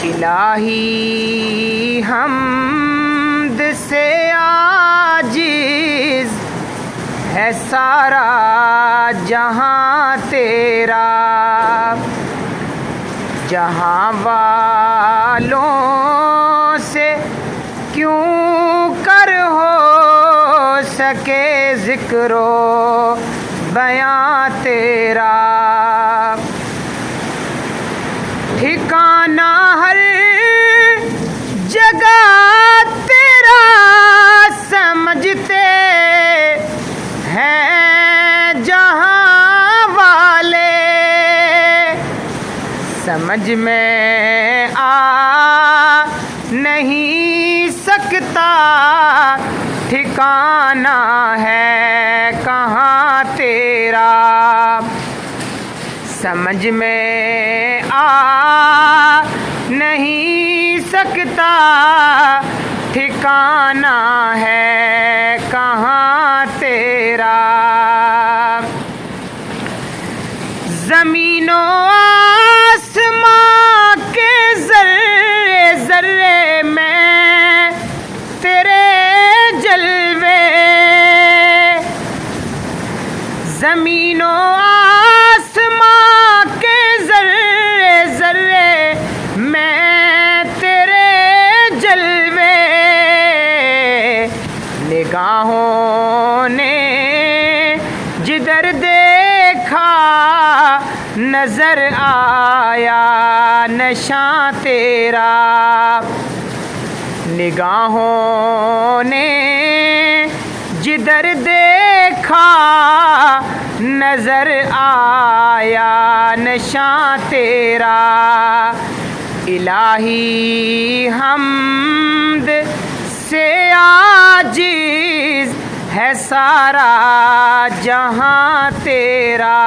इलाही हमद से आजिज़ है सारा जहां तेरा। जहां वालों से क्यों कर हो सके ज़िक्रो बयां तेरा। ठिकाना हर जगह तेरा समझते हैं जहां वाले। समझ में आ नहीं सकता ठिकाना है कहाँ तेरा। समझ में आ नहीं सकता ठिकाना है कहाँ तेरा। ज़मीनो आसमां के ज़र्रे ज़र्रे में तेरे जलवे। ज़मीनो आसमां के ज़र्रे ज़र्रे में तेरे जलवे। निगाहों ने जिधर देखा नजर आया नशा तेरा। निगाहों ने जिधर देखा नजर आया नशा तेरा। इलाही हमद से आजिज़ है सारा जहां तेरा।